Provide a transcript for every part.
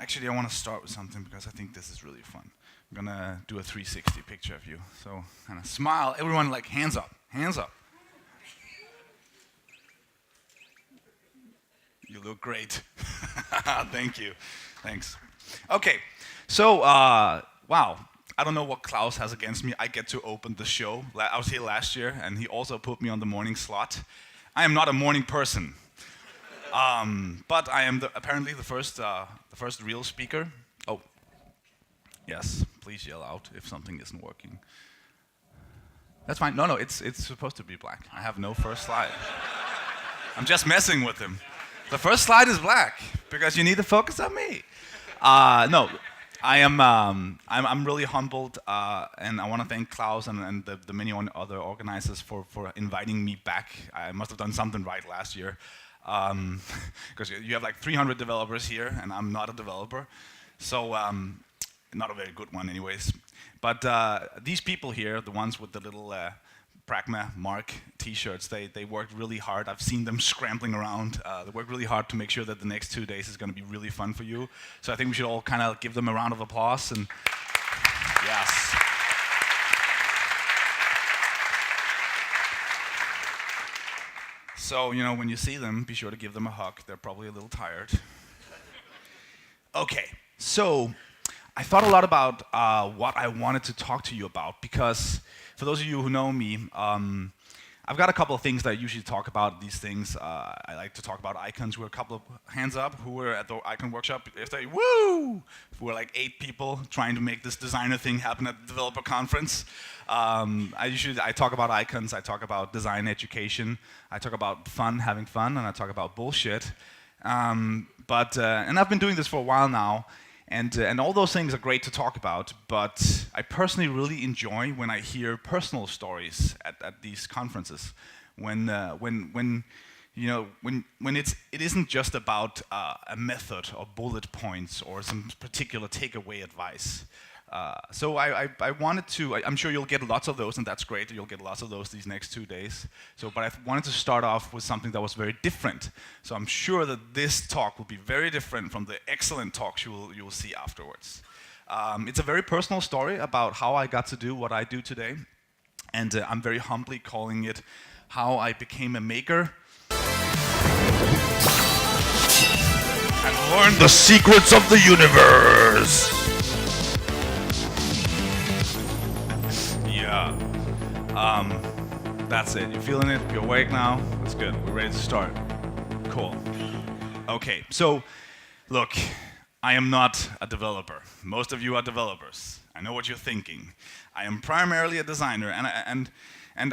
Actually, I want to start with something because I think this is really fun. I'm gonna do a 360 picture of you. So kind of smile. Everyone, like hands up, hands up. You look great. Thank you. Thanks. Okay. So wow. I don't know what Klaus has against me. I get to open the show. I was here last year, and he also put me on the morning slot. I am not a morning person. But I am apparently the first real speaker. Oh, yes. Please yell out if something isn't working. That's fine. No, it's supposed to be black. I have no first slide. I'm just messing with him. The first slide is black because you need to focus on me. No, I am. I'm really humbled, and I want to thank Klaus and the many other organizers for inviting me back. I must have done something right last year. Because you have like 300 developers here, and I'm not a developer, so not a very good one anyways. But these people here, the ones with the little Pragma Mark t-shirts, they worked really hard. I've seen them scrambling around. They worked really hard to make sure that the next 2 days is going to be really fun for you. So I think we should all kind of give them a round of applause. And yes. So, you know, when you see them, be sure to give them a hug. They're probably a little tired. Okay, so I thought a lot about what I wanted to talk to you about, because for those of you who know me, I've got a couple of things that I usually talk about these things. I like to talk about icons. We're a couple of hands up who were at the icon workshop yesterday. Woo! We're like 8 people trying to make this designer thing happen at the developer conference. I talk about icons. I talk about design education. I talk about fun, having fun, and I talk about bullshit. And I've been doing this for a while now. And all those things are great to talk about, but I personally really enjoy when I hear personal stories at these conferences. When it isn't just about a method or bullet points or some particular takeaway advice. So I wanted to. I'm sure you'll get lots of those, and that's great. You'll get lots of those these next 2 days. But I wanted to start off with something that was very different. So I'm sure that this talk will be very different from the excellent talks you will see afterwards. It's a very personal story about how I got to do what I do today, and I'm very humbly calling it "How I Became a Maker and Learned the Secrets of the Universe." That's it. You feeling it? You're awake now? That's good. We're ready to start. Cool. Okay, so look, I am not a developer. Most of you are developers. I know what you're thinking. I am primarily a designer, and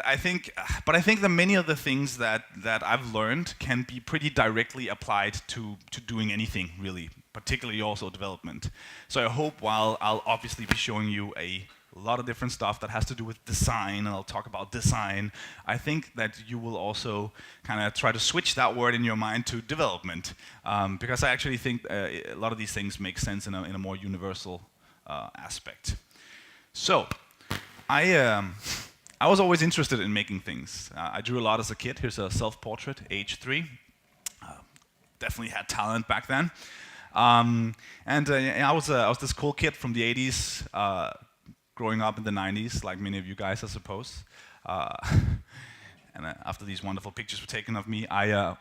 I think that many of the things that I've learned can be pretty directly applied to doing anything really, particularly also development. So I hope, while I'll obviously be showing you a lot of different stuff that has to do with design, and I'll talk about design, I think that you will also kind of try to switch that word in your mind to development, because I actually think a lot of these things make sense in a more universal aspect. So, I was always interested in making things. I drew a lot as a kid. Here's a self-portrait, age 3. Definitely had talent back then. I was this cool kid from the 80s, growing up in the 90s, like many of you guys, I suppose. And after these wonderful pictures were taken of me, I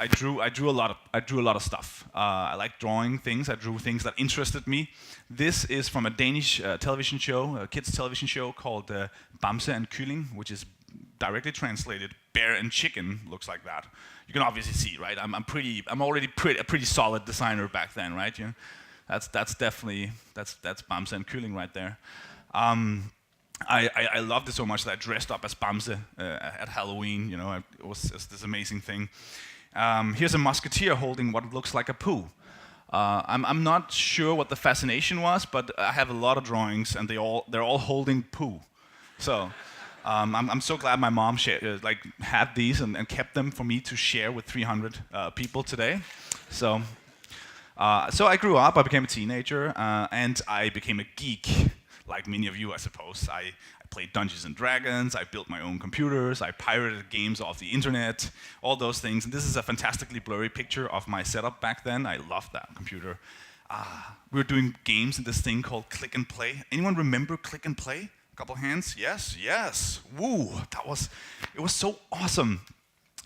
drew a lot of stuff. I like drawing things. I drew things that interested me. This is from a Danish television show, a kids television show called Bamse and Kylling, which is directly translated bear and chicken. Looks like that. You can obviously see, right? I'm already a pretty solid designer back then, right? You know? That's definitely Bamse and Kylling right there. I loved it so much that I dressed up as Bamse at Halloween. You know, it was this amazing thing. Here's a musketeer holding what looks like a poo. I'm not sure what the fascination was, but I have a lot of drawings, and they're all holding poo. So I'm so glad my mom had these and kept them for me to share with 300 people today. So I grew up, I became a teenager, and I became a geek, like many of you, I suppose. I played Dungeons and Dragons, I built my own computers, I pirated games off the internet, all those things. And this is a fantastically blurry picture of my setup back then. I loved that computer. We were doing games in this thing called Click and Play. Anyone remember Click and Play? A couple hands? Yes, yes. Woo, it was so awesome.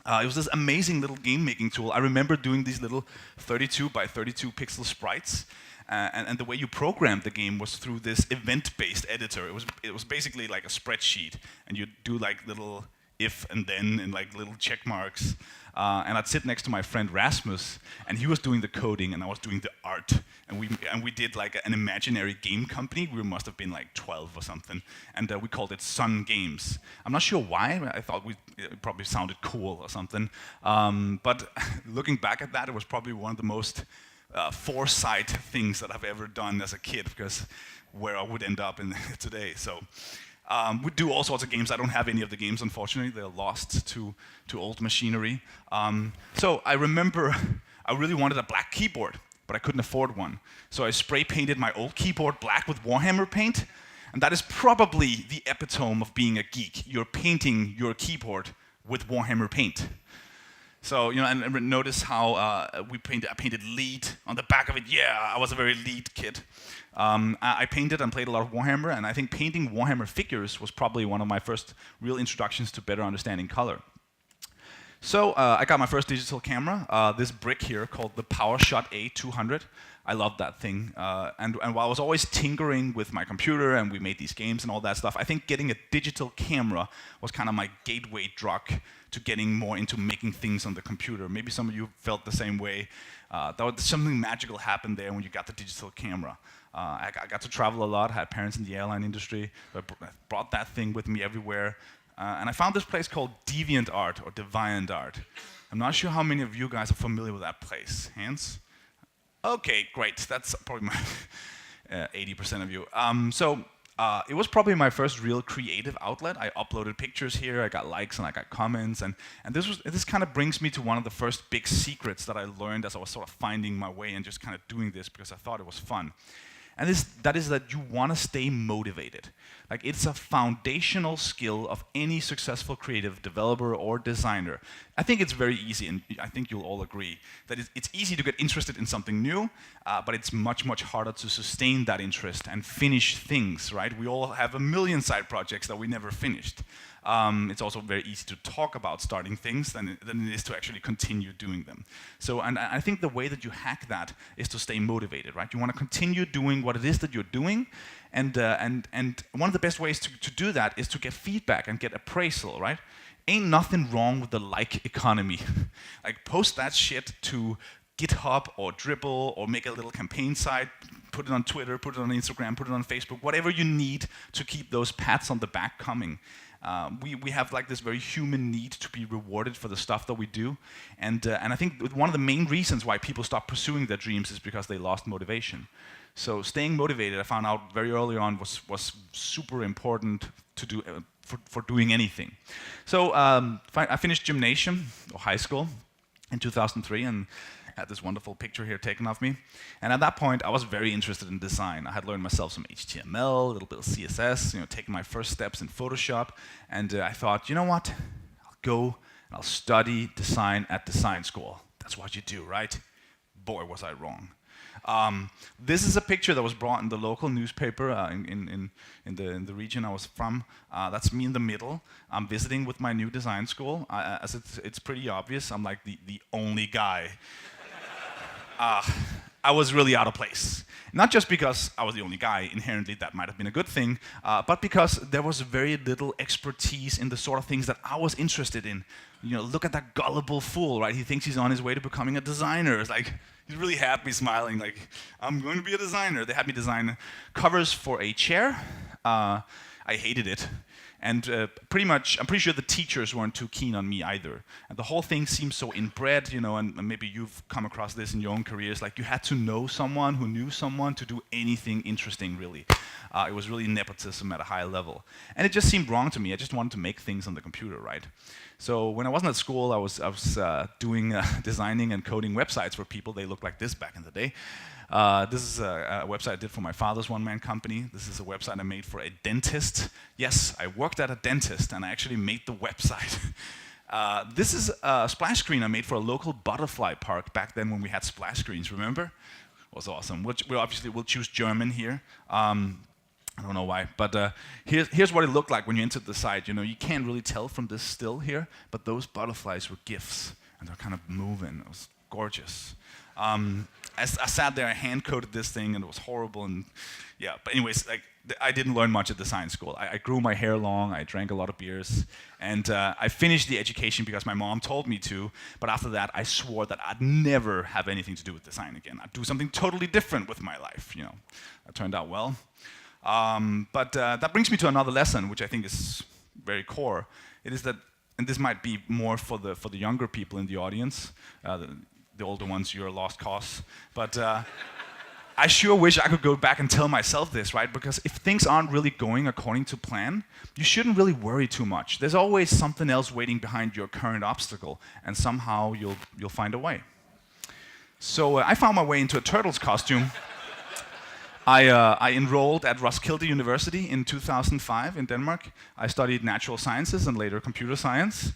It was this amazing little game-making tool. I remember doing these little 32 by 32 pixel sprites, and the way you programmed the game was through this event-based editor. It was basically like a spreadsheet, and you'd do like little if and then and like little check marks. And I'd sit next to my friend Rasmus, and he was doing the coding, and I was doing the art. And we did like an imaginary game company. We must have been like 12 or something, and we called it Sun Games. I'm not sure why. I thought it probably sounded cool or something. But looking back at that, it was probably one of the most foresight things that I've ever done as a kid, because where I would end up in today. So. We do all sorts of games. I don't have any of the games, unfortunately. They're lost to old machinery. So I remember I really wanted a black keyboard, but I couldn't afford one. So I spray painted my old keyboard black with Warhammer paint, and that is probably the epitome of being a geek. You're painting your keyboard with Warhammer paint. So, and notice how I painted lead on the back of it. Yeah, I was a very lead kid. I painted and played a lot of Warhammer, and I think painting Warhammer figures was probably one of my first real introductions to better understanding color. So I got my first digital camera, this brick here called the PowerShot A200. I loved that thing. And while I was always tinkering with my computer and we made these games and all that stuff, I think getting a digital camera was kind of my gateway drug to getting more into making things on the computer. Maybe some of you felt the same way. Something magical happened there when you got the digital camera. I got to travel a lot, had parents in the airline industry. I brought that thing with me everywhere. And I found this place called DeviantArt or DeviantArt. I'm not sure how many of you guys are familiar with that place. Hands? Okay, great. That's probably my 80% of you. It was probably my first real creative outlet. I uploaded pictures here, I got likes and I got comments, and this kind of brings me to one of the first big secrets that I learned as I was sort of finding my way and just kind of doing this because I thought it was fun. And that is that you want to stay motivated. Like, it's a foundational skill of any successful creative developer or designer. I think it's very easy, and I think you'll all agree, that it's easy to get interested in something new, but it's much, much harder to sustain that interest and finish things, right? We all have a million side projects that we never finished. It's also very easy to talk about starting things than it is to actually continue doing them. So, and I think the way that you hack that is to stay motivated, right? You want to continue doing what it is that you're doing, and one of the best ways to do that is to get feedback and get appraisal, right? Ain't nothing wrong with the like economy. Like, post that shit to GitHub or Dribble or make a little campaign site, put it on Twitter, put it on Instagram, put it on Facebook, whatever you need to keep those pats on the back coming. We have like this very human need to be rewarded for the stuff that we do, and I think one of the main reasons why people stop pursuing their dreams is because they lost motivation. So staying motivated, I found out very early on, was super important to do for doing anything. So I finished gymnasium or high school in 2003, and had this wonderful picture here taken of me. And at that point, I was very interested in design. I had learned myself some HTML, a little bit of CSS, taking my first steps in Photoshop. And I thought, you know what? I'll go and I'll study design at design school. That's what you do, right? Boy, was I wrong. This is a picture that was brought in the local newspaper in the region I was from. That's me in the middle. I'm visiting with my new design school. As it's pretty obvious, I'm like the only guy. I was really out of place. Not just because I was the only guy, inherently that might have been a good thing, but because there was very little expertise in the sort of things that I was interested in. Look at that gullible fool, right? He thinks he's on his way to becoming a designer. It's like, he's really happy, smiling, like, I'm going to be a designer. They had me design covers for a chair. I hated it. And pretty much, I'm pretty sure the teachers weren't too keen on me either. And the whole thing seemed so inbred, and maybe you've come across this in your own careers, like you had to know someone who knew someone to do anything interesting, really. It was really nepotism at a high level. And it just seemed wrong to me. I just wanted to make things on the computer, right? So when I wasn't at school, I was doing designing and coding websites for people. They looked like this back in the day. This is a website I did for my father's one-man company. This is a website I made for a dentist. Yes, I worked at a dentist, and I actually made the website. This is a splash screen I made for a local butterfly park back then when we had splash screens, remember? It was awesome. We'll choose German here. I don't know why, but here's what it looked like when you entered the site. You know, you can't really tell from this still here, but those butterflies were GIFs, and they're kind of moving. It was gorgeous. I sat there, I hand-coded this thing, and it was horrible, and yeah. But anyways, like, I didn't learn much at design school. I grew my hair long, I drank a lot of beers, and I finished the education because my mom told me to, but after that, I swore that I'd never have anything to do with design again. I'd do something totally different with my life, you know. It turned out well. But that brings me to another lesson, which I think is very core. It is that, and this might be more for the younger people in the audience, the older ones, you're a lost cause. But I sure wish I could go back and tell myself this, right? Because if things aren't really going according to plan, you shouldn't really worry too much. There's always something else waiting behind your current obstacle, and somehow you'll find a way. So I found my way into a turtle's costume. I enrolled at Roskilde University in 2005 in Denmark. I studied natural sciences and later computer science.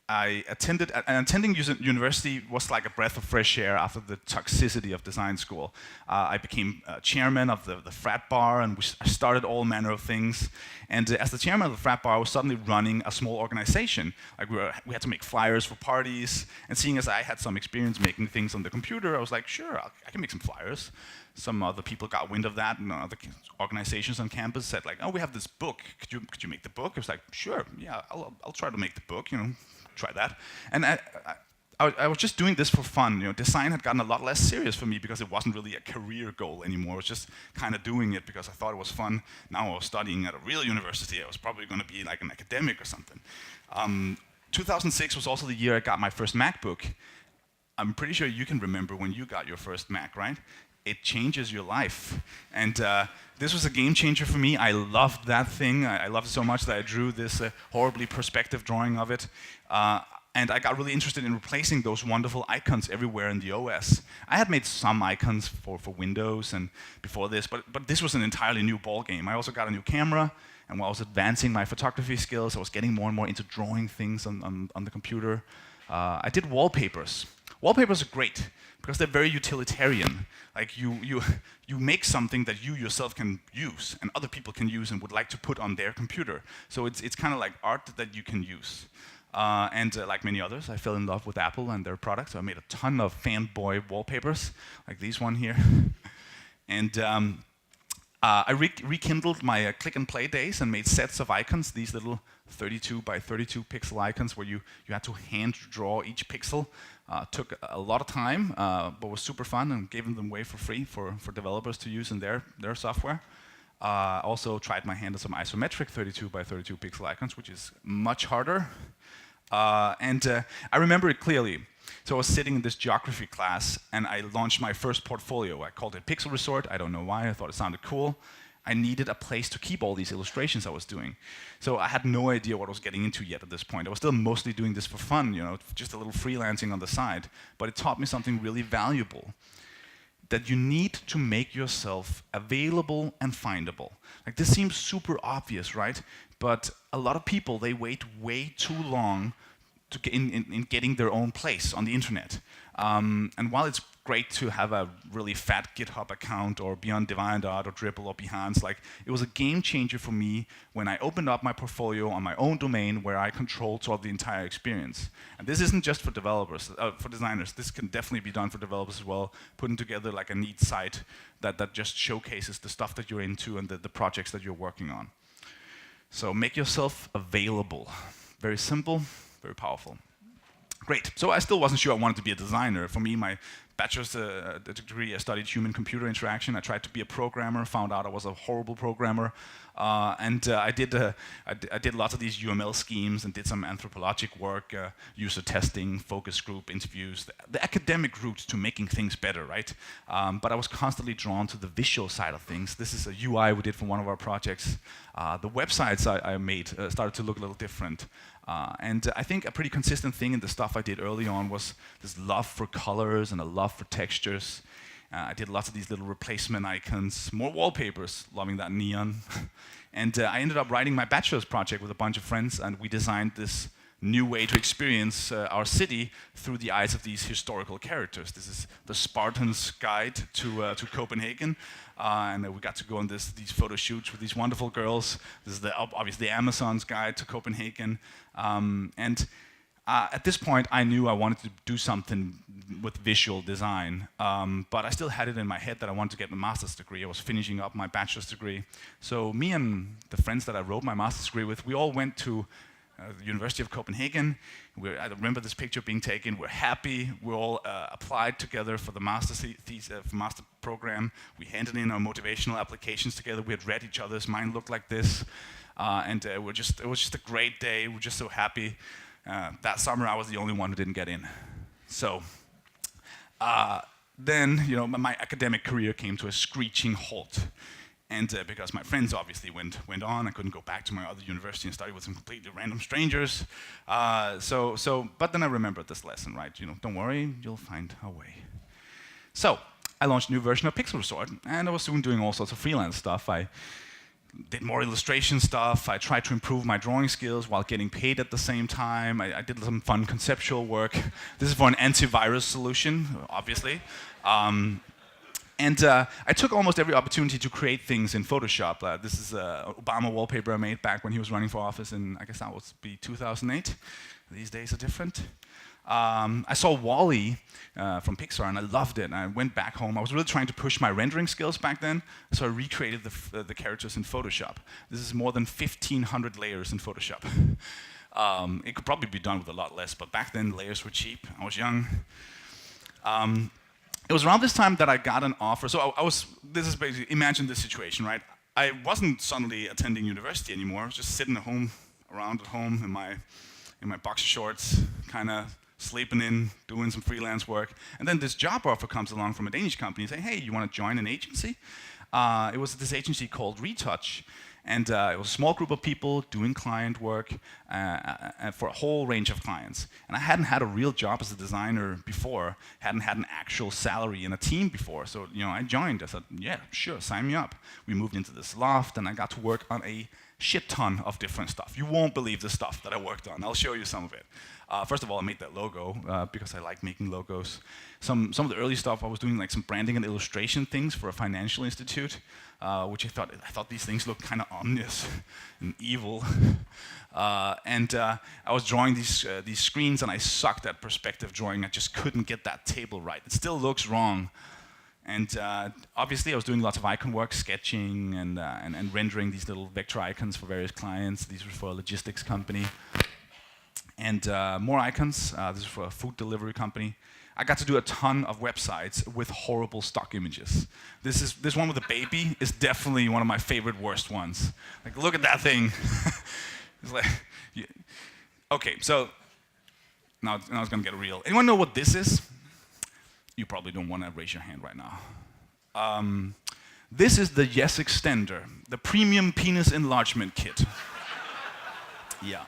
Attending university was like a breath of fresh air after the toxicity of design school. I became chairman of the frat bar, and I started all manner of things. And as the chairman of the frat bar, I was suddenly running a small organization. Like we had to make flyers for parties, and seeing as I had some experience making things on the computer, I was like, sure, I can make some flyers. Some other people got wind of that, and other organizations on campus said like, oh, we have this book. Could you make the book? I was like, sure, yeah, I'll try to make the book, you know. Try that. And I was just doing this for fun. You know, design had gotten a lot less serious for me because it wasn't really a career goal anymore. I was just kind of doing it because I thought it was fun. Now I was studying at a real university. I was probably going to be like an academic or something. 2006 was also the year I got my first MacBook. I'm pretty sure you can remember when you got your first Mac, right? It changes your life. And this was a game changer for me. I loved that thing. I loved it so much that I drew this horribly perspective drawing of it. And I got really interested in replacing those wonderful icons everywhere in the OS. I had made some icons for Windows and before this, but this was an entirely new ballgame. I also got a new camera, and while I was advancing my photography skills, I was getting more and more into drawing things on the computer. I did wallpapers. Wallpapers are great because they're very utilitarian. Like you make something that you yourself can use and other people can use and would like to put on their computer. So it's kind of like art that you can use. Like many others, I fell in love with Apple and their products. So I made a ton of fanboy wallpapers, like these one here. And I rekindled my click and play days and made sets of icons, these little 32 by 32 pixel icons where you had to hand draw each pixel. Took a lot of time, but was super fun, and gave them away for free for developers to use in their software. Also tried my hand at some isometric 32 by 32 pixel icons, which is much harder. I remember it clearly. So I was sitting in this geography class, and I launched my first portfolio. I called it Pixel Resort. I don't know why. I thought it sounded cool. I needed a place to keep all these illustrations I was doing. So I had no idea what I was getting into yet at this point. I was still mostly doing this for fun, you know, just a little freelancing on the side. But it taught me something really valuable, that you need to make yourself available and findable. Like, this seems super obvious, right? But a lot of people, they wait way too long in getting their own place on the internet. And while it's great to have a really fat GitHub account or be on DeviantArt or Dribble or Behance, like, it was a game changer for me when I opened up my portfolio on my own domain where I controlled sort of the entire experience. And this isn't just for developers, for designers. This can definitely be done for developers as well, putting together like a neat site that just showcases the stuff that you're into and the projects that you're working on. So make yourself available. Very simple, very powerful. Great. So I still wasn't sure I wanted to be a designer. For me, my bachelor's degree, I studied human-computer interaction. I tried to be a programmer, found out I was a horrible programmer. I did lots of these UML schemes and did some anthropologic work, user testing, focus group interviews, the academic route to making things better, right? But I was constantly drawn to the visual side of things. This is a UI we did for one of our projects. The websites I made started to look a little different. And I think a pretty consistent thing in the stuff I did early on was this love for colors and a love for textures. I did lots of these little replacement icons, more wallpapers, loving that neon. And I ended up writing my bachelor's project with a bunch of friends, and we designed this new way to experience our city through the eyes of these historical characters. This is the Spartans' guide to Copenhagen, and we got to go on these photo shoots with these wonderful girls. This is obviously the Amazon's guide to Copenhagen, at this point, I knew I wanted to do something with visual design, but I still had it in my head that I wanted to get my master's degree. I was finishing up my bachelor's degree. So me and the friends that I wrote my master's degree with, we all went to the University of Copenhagen. I remember this picture being taken. We're happy. We all applied together for the master program. We handed in our motivational applications together. We had read each other's. Mine looked like this, and it was just a great day. We're just so happy. That summer, I was the only one who didn't get in. So then, my academic career came to a screeching halt. And because my friends obviously went on, I couldn't go back to my other university and study with some completely random strangers. But then I remembered this lesson, right? Don't worry, you'll find a way. So I launched a new version of Pixel Resort, and I was soon doing all sorts of freelance stuff. I did more illustration stuff. I tried to improve my drawing skills while getting paid at the same time. I did some fun conceptual work. This is for an antivirus solution, obviously. I took almost every opportunity to create things in Photoshop. This is an Obama wallpaper I made back when he was running for office in, I guess that would be 2008. These days are different. I saw WALL-E from Pixar and I loved it. And I went back home. I was really trying to push my rendering skills back then, so I recreated the characters in Photoshop. This is more than 1,500 layers in Photoshop. It could probably be done with a lot less, but back then layers were cheap. I was young. It was around this time that I got an offer. So this is basically, imagine this situation, right? I wasn't suddenly attending university anymore. I was just sitting around at home in my boxer shorts, kind of sleeping in, doing some freelance work. And then this job offer comes along from a Danish company saying, hey, you want to join an agency? It was this agency called Retouch. And it was a small group of people doing client work for a whole range of clients. And I hadn't had a real job as a designer before, hadn't had an actual salary in a team before. So I joined. I said, yeah, sure, sign me up. We moved into this loft, and I got to work on a shit ton of different stuff. You won't believe the stuff that I worked on. I'll show you some of it. First of all, I made that logo because I like making logos. Some of the early stuff I was doing, like some branding and illustration things for a financial institute, which I thought these things looked kind of ominous and evil. I was drawing these screens, and I sucked at perspective drawing. I just couldn't get that table right. It still looks wrong. And obviously, I was doing lots of icon work, sketching and rendering these little vector icons for various clients. These were for a logistics company. And more icons. This is for a food delivery company. I got to do a ton of websites with horrible stock images. This one with the baby is definitely one of my favorite worst ones. Like, look at that thing. It's like, okay, so now it's gonna get real. Anyone know what this is? You probably don't want to raise your hand right now. This is the Yes Extender, the premium penis enlargement kit. Yeah.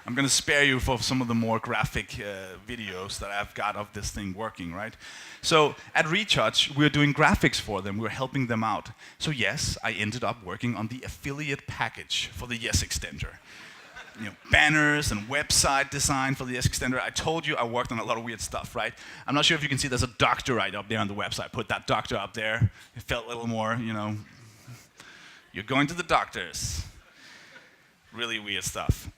I'm going to spare you for some of the more graphic videos that I've got of this thing working, right? So at Retouch, we're doing graphics for them. We're helping them out. So yes, I ended up working on the affiliate package for the Yes Extender. Banners and website design for the Yes Extender. I told you I worked on a lot of weird stuff, right? I'm not sure if you can see there's a doctor right up there on the website. Put that doctor up there. It felt a little more, you're going to the doctors. Really weird stuff.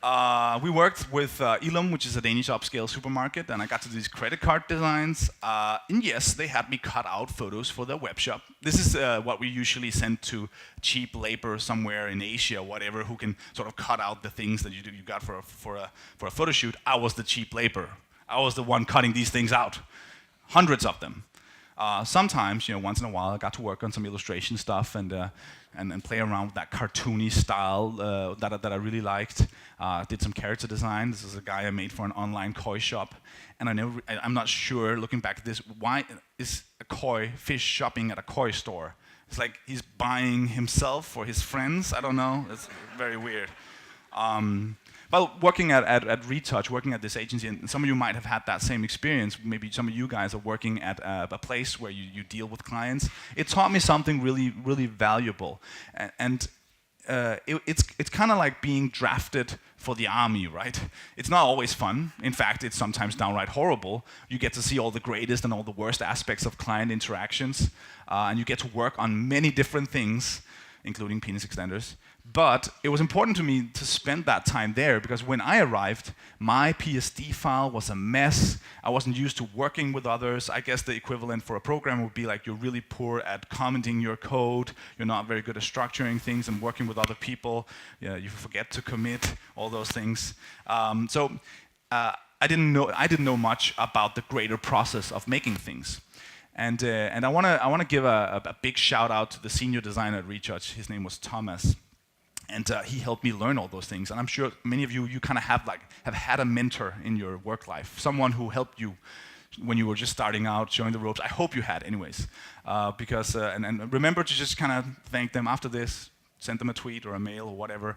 We worked with Ilum, which is a Danish upscale supermarket, and I got to do these credit card designs. And yes, they had me cut out photos for their web shop. This is what we usually send to cheap labor somewhere in Asia or whatever, who can sort of cut out the things that you got for a photo shoot. I was the cheap labor. I was the one cutting these things out. Hundreds of them. Sometimes, once in a while, I got to work on some illustration stuff and play around with that cartoony style that I really liked. Did some character design. This is a guy I made for an online koi shop, and I'm not sure, looking back at this, why is a koi fish shopping at a koi store? It's like he's buying himself or his friends. I don't know. It's very weird. Well, working at Retouch, working at this agency, and some of you might have had that same experience. Maybe some of you guys are working at a place where you deal with clients. It taught me something really, really valuable. And it's kind of like being drafted for the army, right? It's not always fun. In fact, it's sometimes downright horrible. You get to see all the greatest and all the worst aspects of client interactions, and you get to work on many different things, including penis extenders. But it was important to me to spend that time there because when I arrived, my PSD file was a mess. I wasn't used to working with others. I guess the equivalent for a programmer would be like you're really poor at commenting your code, you're not very good at structuring things and working with other people, you forget to commit, all those things. I didn't know much about the greater process of making things. And I want to give a big shout out to the senior designer at Retouch. His name was Thomas. And he helped me learn all those things. And I'm sure many of you kind of have had a mentor in your work life, someone who helped you when you were just starting out, showing the ropes. I hope you had, anyways, because and remember to just kind of thank them after this, send them a tweet or a mail or whatever.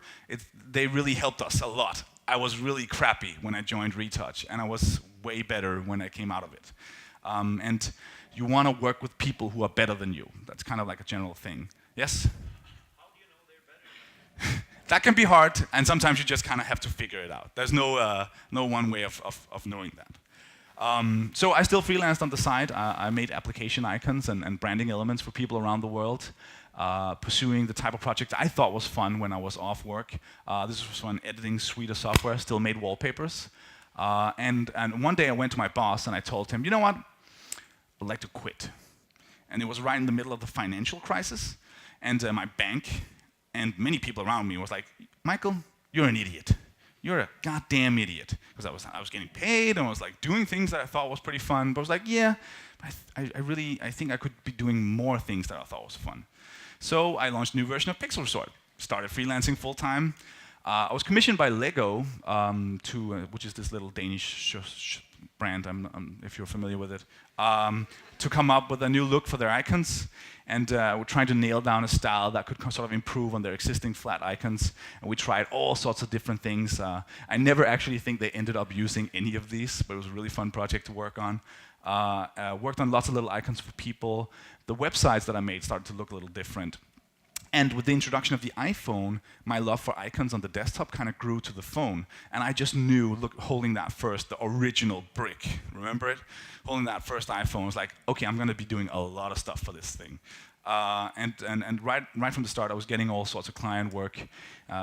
They really helped us a lot. I was really crappy when I joined Retouch, and I was way better when I came out of it. And you want to work with people who are better than you. That's kind of like a general thing. Yes. That can be hard, and sometimes you just kind of have to figure it out. There's no one way of knowing that. So I still freelanced on the side. I made application icons and branding elements for people around the world, pursuing the type of project I thought was fun when I was off work. This was an editing suite of software, still made wallpapers. And one day I went to my boss and I told him, you know what, I'd like to quit. And it was right in the middle of the financial crisis, and my bank and many people around me was like, Michael, you're an idiot. You're a goddamn idiot. Because I was getting paid and I was like doing things that I thought was pretty fun. But I was like, yeah, I think I could be doing more things that I thought was fun. So I launched a new version of Pixel Resort. Started freelancing full time. I was commissioned by Lego, which is this little Danish brand, if you're familiar with it, to come up with a new look for their icons. And we're trying to nail down a style that could sort of improve on their existing flat icons. And we tried all sorts of different things. I never actually think they ended up using any of these, but it was a really fun project to work on. Worked on lots of little icons for people. The websites that I made started to look a little different. And with the introduction of the iPhone, my love for icons on the desktop kind of grew to the phone. And I just knew, holding that first, the original brick, remember it? Holding that first iPhone was like, okay, I'm going to be doing a lot of stuff for this thing. And right from the start, I was getting all sorts of client work,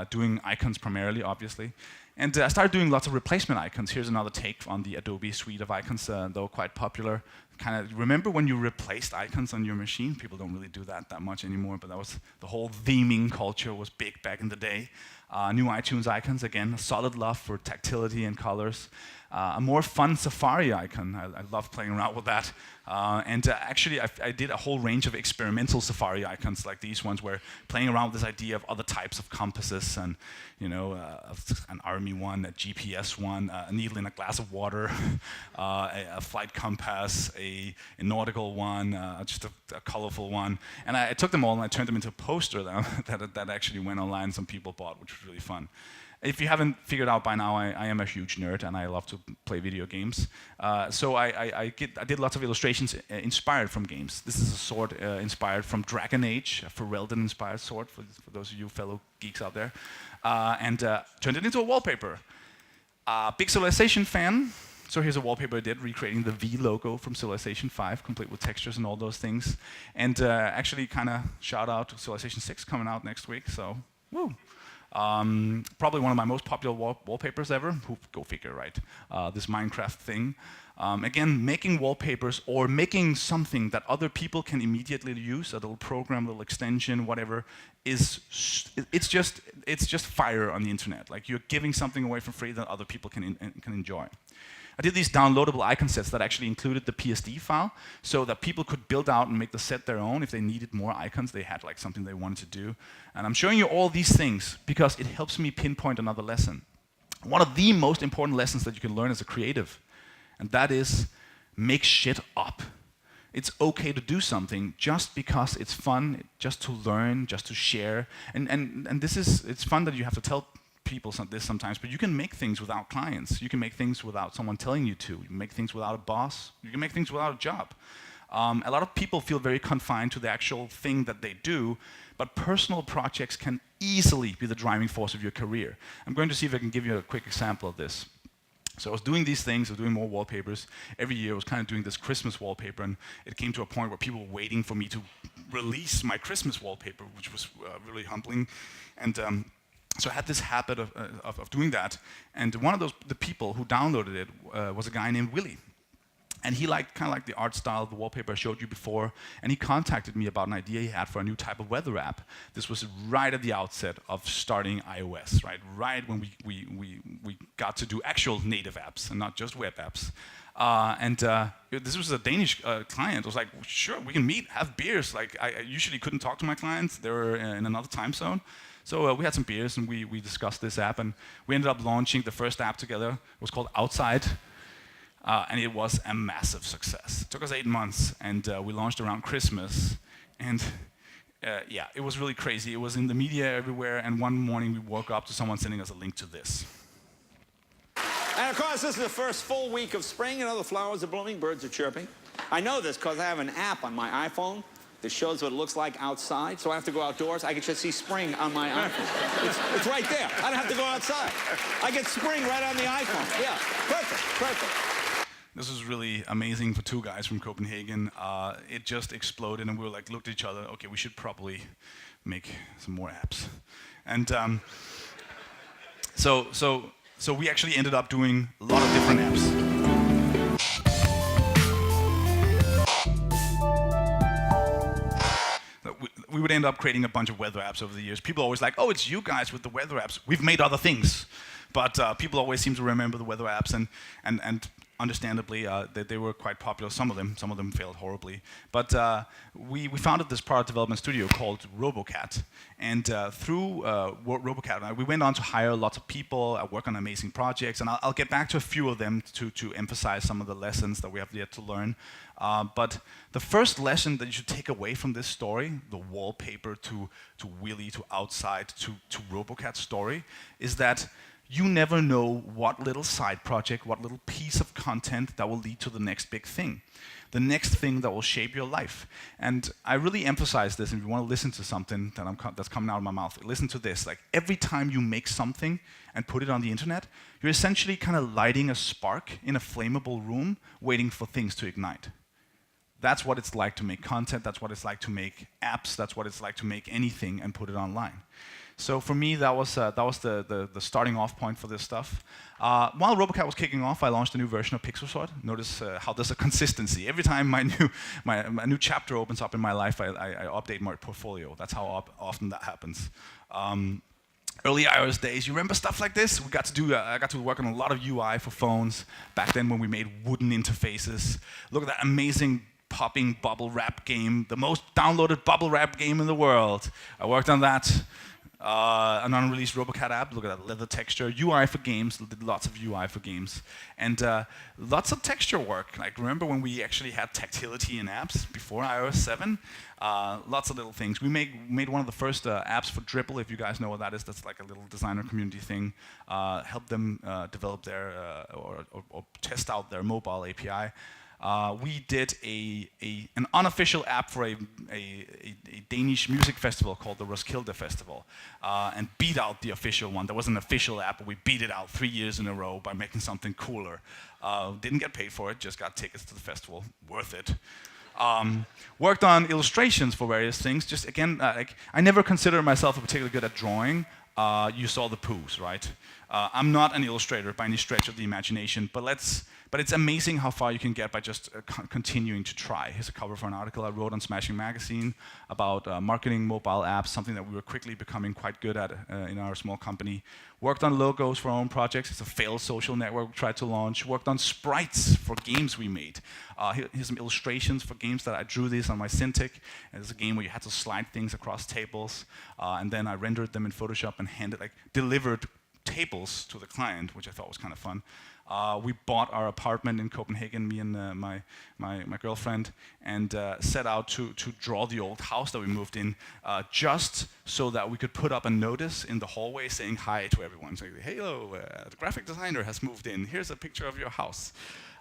doing icons primarily, obviously. And I started doing lots of replacement icons. Here's another take on the Adobe suite of icons, though quite popular. Kind of remember when you replaced icons on your machine? People don't really do that much anymore, but that was the whole theming culture was big back in the day. New iTunes icons, again, a solid love for tactility and colors. A more fun Safari icon. I love playing around with that. Actually, I did a whole range of experimental Safari icons like these ones, where playing around with this idea of other types of compasses, and an army one, a GPS one, a needle in a glass of water, a flight compass, a nautical one, just a colorful one. And I took them all and I turned them into a poster that actually went online and some people bought, which was really fun. If you haven't figured out by now, I am a huge nerd and I love to play video games. So I did lots of illustrations inspired from games. This is a sword inspired from Dragon Age, a Ferelden-inspired sword for those of you fellow geeks out there, and turned it into a wallpaper. Big Civilization fan. So here's a wallpaper I did, recreating the V logo from Civilization 5, complete with textures and all those things. And actually kind of shout out to Civilization 6 coming out next week, so woo. Probably one of my most popular wallpapers ever. Go figure, right? This Minecraft thing. Again, making wallpapers or making something that other people can immediately use, a little program, a little extension, whatever, it's just fire on the internet. Like you're giving something away for free that other people can enjoy. I did these downloadable icon sets that actually included the PSD file, so that people could build out and make the set their own. If they needed more icons, they had like something they wanted to do. And I'm showing you all these things because it helps me pinpoint another lesson. One of the most important lessons that you can learn as a creative, and that is make shit up. It's okay to do something just because it's fun, just to learn, just to share. And it's fun that you have to tell people this sometimes, but you can make things without clients. You can make things without someone telling you to. You can make things without a boss. You can make things without a job. A lot of people feel very confined to the actual thing that they do, but personal projects can easily be the driving force of your career. I'm going to see if I can give you a quick example of this. So I was doing these things, I was doing more wallpapers. Every year I was kind of doing this Christmas wallpaper, and it came to a point where people were waiting for me to release my Christmas wallpaper, which was really humbling. And so I had this habit of doing that. And one of the people who downloaded it was a guy named Willie. And he liked kind of like the art style of the wallpaper I showed you before, and he contacted me about an idea he had for a new type of weather app. This was right at the outset of starting iOS, right when we got to do actual native apps and not just web apps. This was a Danish client. I was like, sure, we can meet, have beers. Like I usually couldn't talk to my clients; they were in another time zone. So we had some beers and we discussed this app, and we ended up launching the first app together. It was called Outside. And it was a massive success. It took us 8 months, and we launched around Christmas. And yeah, it was really crazy. It was in the media everywhere, and one morning we woke up to someone sending us a link to this. And of course, this is the first full week of spring. You know, the flowers are blooming, birds are chirping. I know this because I have an app on my iPhone that shows what it looks like outside. So I have to go outdoors. I can just see spring on my iPhone. It's right there. I don't have to go outside. I get spring right on the iPhone. Yeah, perfect. This was really amazing for two guys from Copenhagen. It just exploded, and we were like, looked at each other. Okay, we should probably make some more apps. And so we actually ended up doing a lot of different apps. We would end up creating a bunch of weather apps over the years. People are always like, oh, it's you guys with the weather apps. We've made other things. But people always seem to remember the weather apps, and understandably, they were quite popular. Some of them failed horribly. But we founded this product development studio called RoboCat. And through RoboCat, we went on to hire lots of people, work on amazing projects. And I'll get back to a few of them to emphasize some of the lessons that we have yet to learn. But the first lesson that you should take away from this story, the wallpaper to Willie, to Outside, to RoboCat story, is that you never know what little side project, what little piece of content that will lead to the next big thing. The next thing that will shape your life. And I really emphasize this, and if you want to listen to something that's coming out of my mouth, listen to this. Like every time you make something and put it on the internet, you're essentially kind of lighting a spark in a flammable room, waiting for things to ignite. That's what it's like to make content, that's what it's like to make apps, that's what it's like to make anything and put it online. So for me, that was the starting off point for this stuff. While RoboCat was kicking off, I launched a new version of Pixelsort. Notice how there's a consistency. Every time my new chapter opens up in my life, I update my portfolio. That's how often that happens. Early iOS days, you remember stuff like this? I got to work on a lot of UI for phones back then when we made wooden interfaces. Look at that amazing popping bubble wrap game, the most downloaded bubble wrap game in the world. I worked on that. An unreleased RoboCat app, look at that leather texture. UI for games, did lots of UI for games. And lots of texture work. Like remember when we actually had tactility in apps before iOS 7? Lots of little things. We made one of the first apps for Dribble, if you guys know what that is. That's like a little designer community thing. Help them develop their, or test out their mobile API. We did an unofficial app for a Danish music festival called the Roskilde Festival, and beat out the official one. There was an official app, but we beat it out 3 years in a row by making something cooler. Didn't get paid for it, just got tickets to the festival. Worth it. Worked on illustrations for various things. Just again, I never considered myself particularly good at drawing. You saw the poos, right? I'm not an illustrator by any stretch of the imagination, but it's amazing how far you can get by just continuing to try. Here's a cover for an article I wrote on Smashing Magazine about marketing mobile apps, something that we were quickly becoming quite good at in our small company. Worked on logos for our own projects. It's a failed social network we tried to launch. Worked on sprites for games we made. Here's some illustrations for games that I drew these on my Cintiq. It's a game where you had to slide things across tables, and then I rendered them in Photoshop and delivered tables to the client, which I thought was kind of fun. We bought our apartment in Copenhagen, me and my girlfriend, and set out to draw the old house that we moved in, just so that we could put up a notice in the hallway saying hi to everyone. Saying, hey, hello, the graphic designer has moved in. Here's a picture of your house.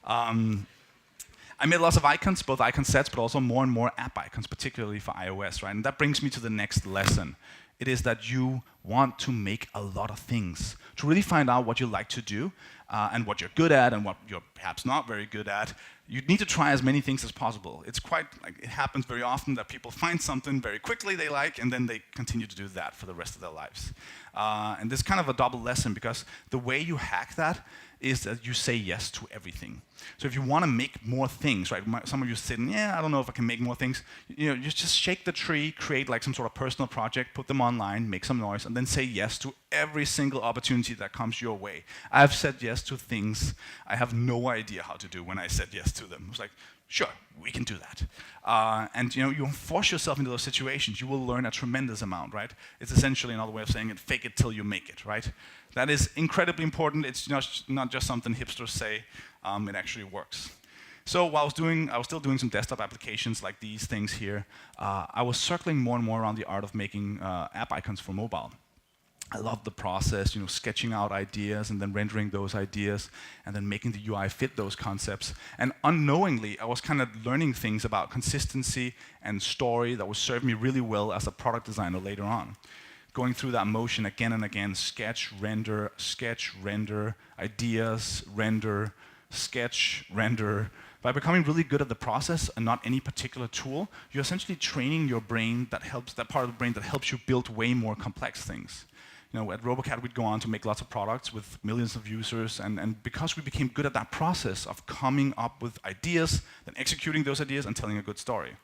I made lots of icons, both icon sets, but also more and more app icons, particularly for iOS, right? And that brings me to the next lesson. It is that you want to make a lot of things. To really find out what you like to do, and what you're good at and what you're perhaps not very good at, you need to try as many things as possible. It's quite, like, it happens very often that people find something very quickly they like, and then they continue to do that for the rest of their lives. And this is kind of a double lesson, because the way you hack that is that you say yes to everything. So if you want to make more things, right? Some of you sitting, yeah, I don't know if I can make more things. You know, you just shake the tree, create like some sort of personal project, put them online, make some noise, and then say yes to every single opportunity that comes your way. I've said yes to things I have no idea how to do when I said yes to them. It was like, sure, we can do that. And you know, you force yourself into those situations, you will learn a tremendous amount, right? It's essentially another way of saying it, fake it till you make it, right? That is incredibly important. It's not just something hipsters say, it actually works. So while I was still doing some desktop applications like these things here, I was circling more and more around the art of making app icons for mobile. I loved the process, you know, sketching out ideas and then rendering those ideas and then making the UI fit those concepts. And unknowingly, I was kind of learning things about consistency and story that would serve me really well as a product designer later on. Going through that motion again and again, sketch, render, ideas, render, sketch, render. By becoming really good at the process and not any particular tool, you're essentially training your brain that part of the brain that helps you build way more complex things. You know, at Robocat, we'd go on to make lots of products with millions of users, and because we became good at that process of coming up with ideas, then executing those ideas and telling a good story.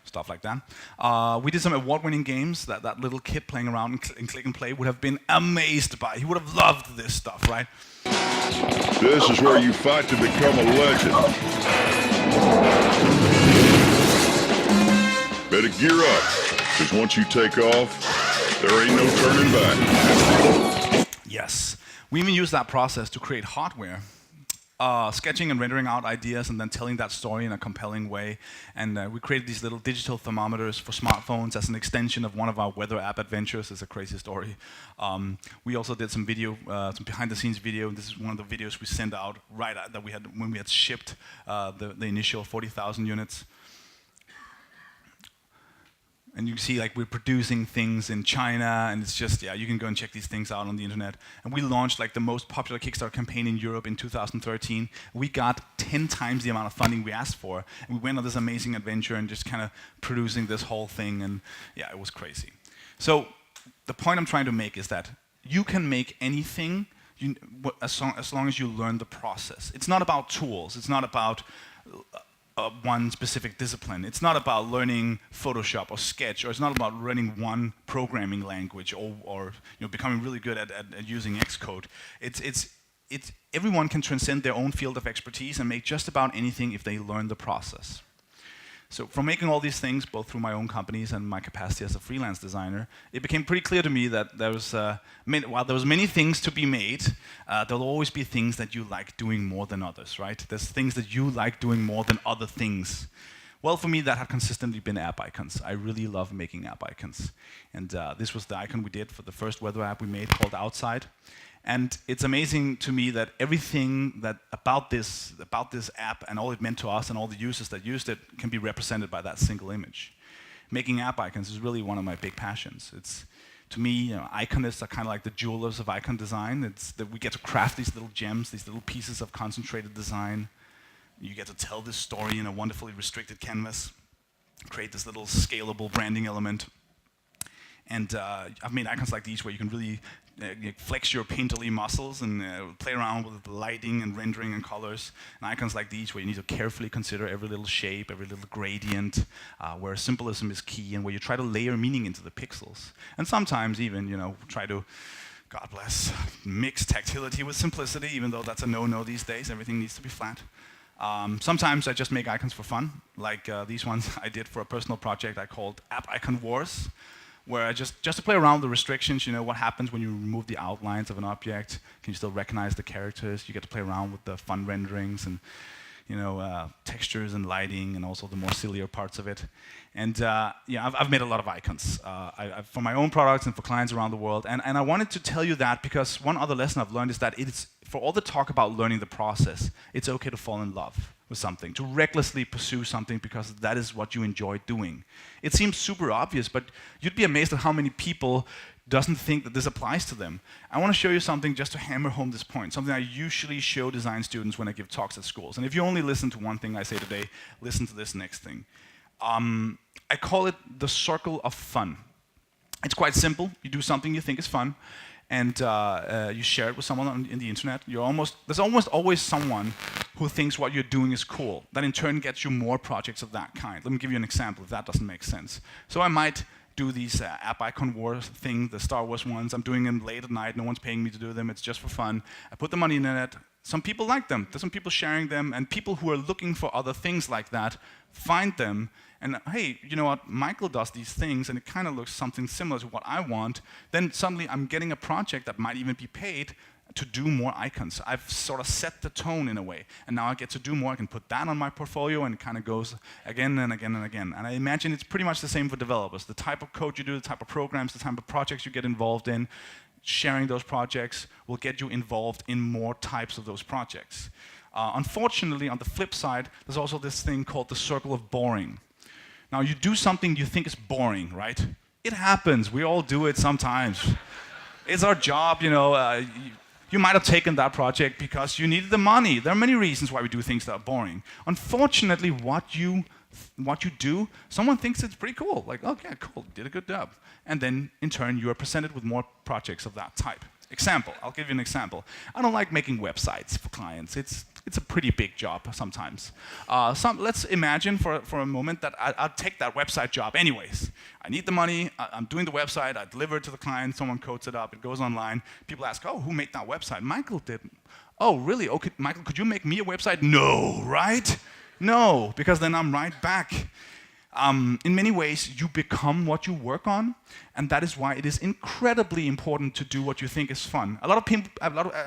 Stuff like that. We did some award-winning games that little kid playing around in Click and Play would have been amazed by. He would have loved this stuff, right? This is where you fight to become a legend. Better gear up, because once you take off, there ain't no turning back. Yes. We even use that process to create hardware. Sketching and rendering out ideas and then telling that story in a compelling way. And we created these little digital thermometers for smartphones as an extension of one of our weather app adventures. It's a crazy story. We also did some video, some behind-the-scenes video. This is one of the videos we sent out right that we had when we had shipped the initial 40,000 units. And you see, like, we're producing things in China, and it's just, yeah, you can go and check these things out on the internet. And we launched like the most popular Kickstarter campaign in Europe in 2013. We got 10 times the amount of funding we asked for, and we went on this amazing adventure and just kind of producing this whole thing, and yeah, it was crazy. So the point I'm trying to make is that you can make anything as long as you learn the process. It's not about tools. It's not about one specific discipline. It's not about learning Photoshop or Sketch, or it's not about learning one programming language or you know, becoming really good at using Xcode. It's everyone can transcend their own field of expertise and make just about anything if they learn the process. So from making all these things, both through my own companies and my capacity as a freelance designer, it became pretty clear to me that there was, while there was many things to be made, there'll always be things that you like doing more than others, right? There's things that you like doing more than other things. Well, for me, that had consistently been app icons. I really love making app icons. And this was the icon we did for the first weather app we made called Outside. And it's amazing to me that everything about this app and all it meant to us and all the users that used it can be represented by that single image. Making app icons is really one of my big passions. It's, to me, you know, iconists are kind of like the jewelers of icon design. It's that we get to craft these little gems, these little pieces of concentrated design. You get to tell this story in a wonderfully restricted canvas, create this little scalable branding element. And I've made icons like these where you can really flex your painterly muscles and play around with the lighting and rendering and colors. And icons like these where you need to carefully consider every little shape, every little gradient, where symbolism is key and where you try to layer meaning into the pixels. And sometimes even, you know, try to, God bless, mix tactility with simplicity, even though that's a no-no these days. Everything needs to be flat. Sometimes I just make icons for fun, like these ones I did for a personal project I called App Icon Wars, where I just to play around with the restrictions, what happens when you remove the outlines of an object? Can you still recognize the characters? You get to play around with the fun renderings and textures and lighting and also the more sillier parts of it. And I've made a lot of icons for my own products and for clients around the world. And I wanted to tell you that because one other lesson I've learned is that it's, for all the talk about learning the process, it's okay to fall in love with something, to recklessly pursue something because that is what you enjoy doing. It seems super obvious, but you'd be amazed at how many people doesn't think that this applies to them. I want to show you something just to hammer home this point, something I usually show design students when I give talks at schools. And if you only listen to one thing I say today, listen to this next thing. I call it the circle of fun. It's quite simple. You do something you think is fun, and you share it with someone in the internet. There's almost always someone who thinks what you're doing is cool. That in turn gets you more projects of that kind. Let me give you an example if that doesn't make sense. So I might do these App Icon Wars thing, the Star Wars ones. I'm doing them late at night. No one's paying me to do them. It's just for fun. I put them on the internet. Some people like them. There's some people sharing them, and people who are looking for other things like that find them. And hey, you know what? Michael does these things, and it kind of looks something similar to what I want. Then suddenly I'm getting a project that might even be paid to do more icons. I've sort of set the tone in a way, and now I get to do more. I can put that on my portfolio, and it kind of goes again and again and again. And I imagine it's pretty much the same for developers. The type of code you do, the type of programs, the type of projects you get involved in, sharing those projects will get you involved in more types of those projects. Unfortunately, on the flip side, there's also this thing called the circle of boring. Now, you do something you think is boring, right? It happens. We all do it sometimes. It's our job, You might have taken that project because you needed the money. There are many reasons why we do things that are boring. Unfortunately, what you do, someone thinks it's pretty cool. Like, okay, cool, did a good job. And then, in turn, you are presented with more projects of that type. Example, I'll give you an example. I don't like making websites for clients. It's a pretty big job sometimes. Let's imagine for a moment that I'll take that website job anyways. I need the money, I'm doing the website, I deliver it to the client, someone codes it up, it goes online. People ask, oh, who made that website? Michael did. Oh, really? Okay, Michael, could you make me a website? No, right? No, because then I'm right back. In many ways, you become what you work on, and that is why it is incredibly important to do what you think is fun. I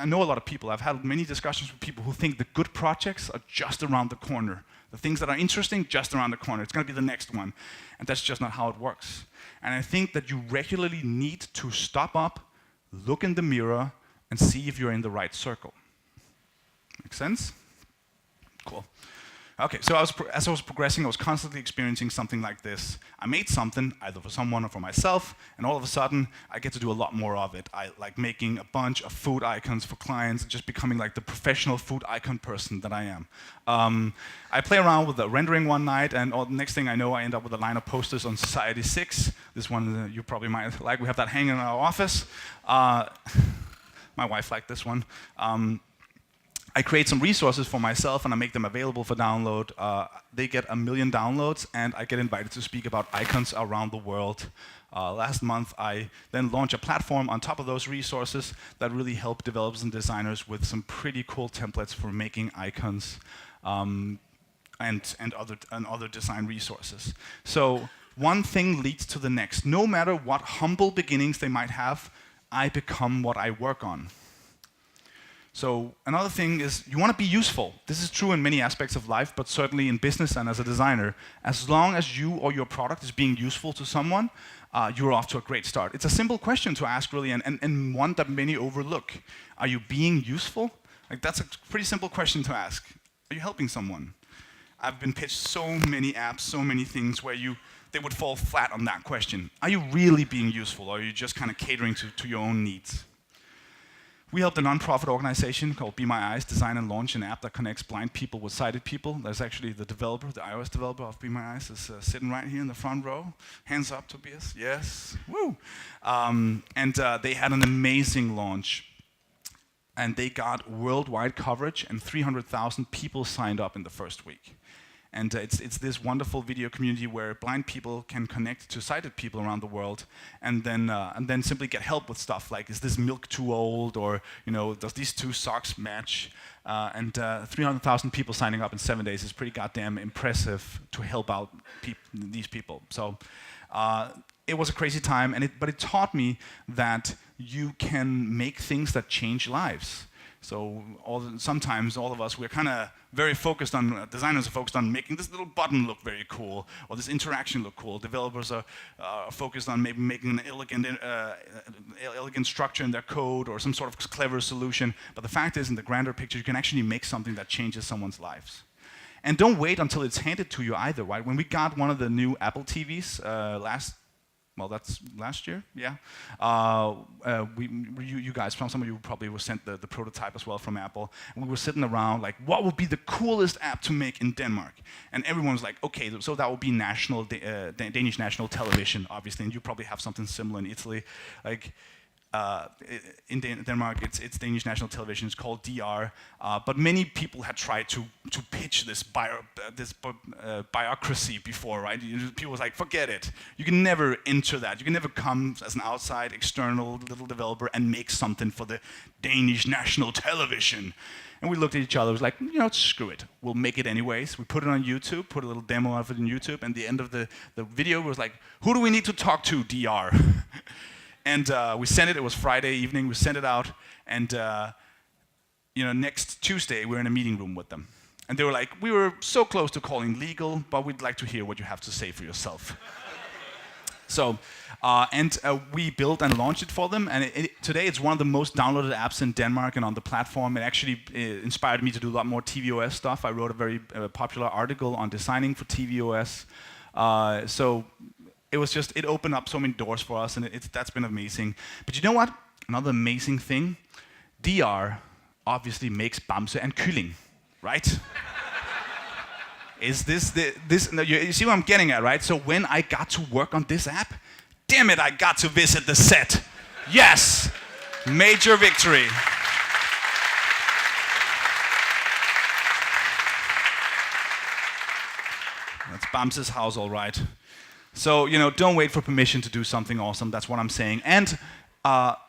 know a lot of people. I've had many discussions with people who think the good projects are just around the corner. The things that are interesting, just around the corner. It's going to be the next one, and that's just not how it works. And I think that you regularly need to stop up, look in the mirror, and see if you're in the right circle. Make sense? Cool. Okay, so as I was progressing, I was constantly experiencing something like this. I made something, either for someone or for myself, and all of a sudden, I get to do a lot more of it. I like making a bunch of food icons for clients, just becoming like the professional food icon person that I am. I play around with the rendering one night, and the next thing I know, I end up with a line of posters on Society 6. This one you probably might like. We have that hanging in our office. My wife liked this one. I create some resources for myself and I make them available for download. They get 1 million downloads and I get invited to speak about icons around the world. Last month I then launched a platform on top of those resources that really help developers and designers with some pretty cool templates for making icons and other design resources. So one thing leads to the next. No matter what humble beginnings they might have, I become what I work on. So another thing is you want to be useful. This is true in many aspects of life, but certainly in business and as a designer. As long as you or your product is being useful to someone, you're off to a great start. It's a simple question to ask, really, and one that many overlook. Are you being useful? Like, that's a pretty simple question to ask. Are you helping someone? I've been pitched so many apps, so many things where they would fall flat on that question. Are you really being useful, or are you just kind of catering to your own needs? We helped a nonprofit organization called Be My Eyes design and launch an app that connects blind people with sighted people. There's actually the developer, the iOS developer of Be My Eyes is sitting right here in the front row. Hands up, Tobias. Yes. Woo. They had an amazing launch. And they got worldwide coverage and 300,000 people signed up in the first week. And it's this wonderful video community where blind people can connect to sighted people around the world, and then simply get help with stuff like, is this milk too old, or does these two socks match? And 300,000 people signing up in 7 days is pretty goddamn impressive to help out these people. So it was a crazy time, but it taught me that you can make things that change lives. So sometimes all of us, we're kind of very focused on, designers are focused on making this little button look very cool, or this interaction look cool. Developers are focused on maybe making an elegant structure in their code, or some sort of clever solution. But the fact is, in the grander picture, you can actually make something that changes someone's lives. And don't wait until it's handed to you either, right? When we got one of the new Apple TVs that's last year, yeah. You guys, some of you probably were sent the prototype as well from Apple. And we were sitting around like, what would be the coolest app to make in Denmark? And everyone was like, okay, so that would be Danish national television, obviously. And you probably have something similar in Italy. Like, in Denmark, it's Danish national television. It's called DR. But many people had tried to pitch this bureaucracy before, right? People was like, forget it. You can never enter that. You can never come as an outside, external little developer and make something for the Danish national television. And we looked at each other. It was like, screw it. We'll make it anyways. We put it on YouTube, put a little demo of it on YouTube, and the end of the video was like, who do we need to talk to, DR? And we sent it. It was Friday evening. We sent it out, and next Tuesday we're in a meeting room with them, and they were like, "We were so close to calling legal, but we'd like to hear what you have to say for yourself." So, we built and launched it for them, and today it's one of the most downloaded apps in Denmark and on the platform. It actually inspired me to do a lot more tvOS stuff. I wrote a very popular article on designing for tvOS. It opened up so many doors for us, and that's been amazing. But you know what? Another amazing thing, DR obviously makes Bamse and Kylling, right? Is this no, you see what I'm getting at, right? So when I got to work on this app, damn it, I got to visit the set. Yes, major victory. That's Bamse's house, all right. So, don't wait for permission to do something awesome. That's what I'm saying. And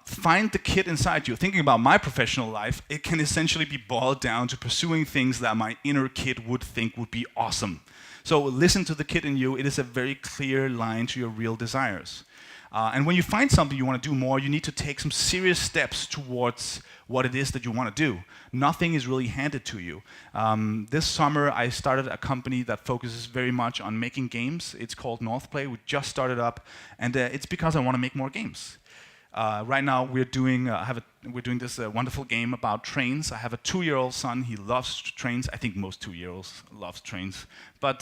find the kid inside you. Thinking about my professional life, it can essentially be boiled down to pursuing things that my inner kid would think would be awesome. So listen to the kid in you. It is a very clear line to your real desires. And when you find something you want to do more, you need to take some serious steps towards what it is that you want to do. Nothing is really handed to you. This summer, I started a company that focuses very much on making games. It's called Northplay. We just started up, and it's because I want to make more games. Right now, we're doing this wonderful game about trains. I have a 2-year-old son. He loves trains. I think most 2-year-olds love trains. But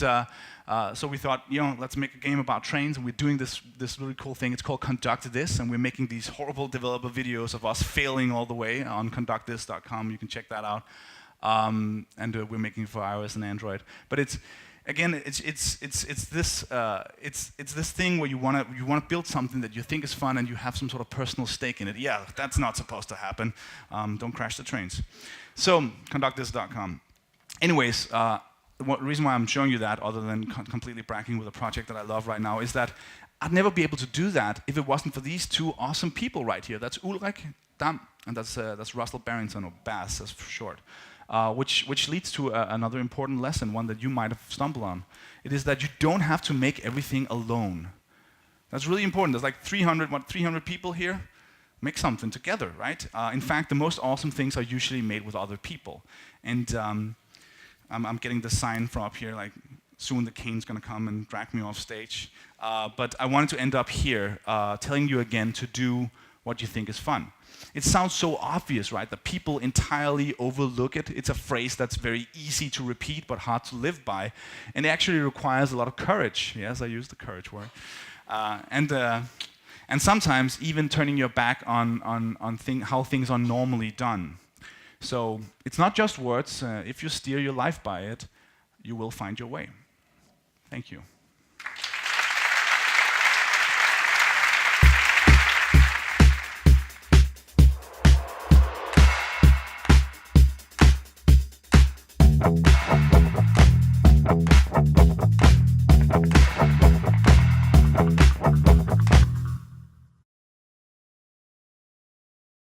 so we thought, let's make a game about trains. And we're doing this really cool thing. It's called Conduct This, and we're making these horrible developer videos of us failing all the way on conductthis.com. You can check that out. And we're making it for iOS and Android. But it's this thing where you want to build something that you think is fun, and you have some sort of personal stake in it. Yeah, that's not supposed to happen. Don't crash the trains. So conductthis.com. Anyways, the reason why I'm showing you that, other than completely bragging with a project that I love right now, is that I'd never be able to do that if it wasn't for these two awesome people right here. That's Ulrik Dam, and that's Russell Barrington, or Bass as for short. Which leads to another important lesson, one that you might have stumbled on. It is that you don't have to make everything alone. That's really important. There's like 300 people here. Make something together, right? In fact, the most awesome things are usually made with other people. And I'm getting the sign from up here, like soon the cane's gonna come and drag me off stage. But I wanted to end up here, telling you again to do what you think is fun. It sounds so obvious, right? That people entirely overlook it. It's a phrase that's very easy to repeat but hard to live by. And it actually requires a lot of courage. Yes, I use the courage word. And sometimes even turning your back on how things are normally done. So it's not just words. If you steer your life by it, you will find your way. Thank you.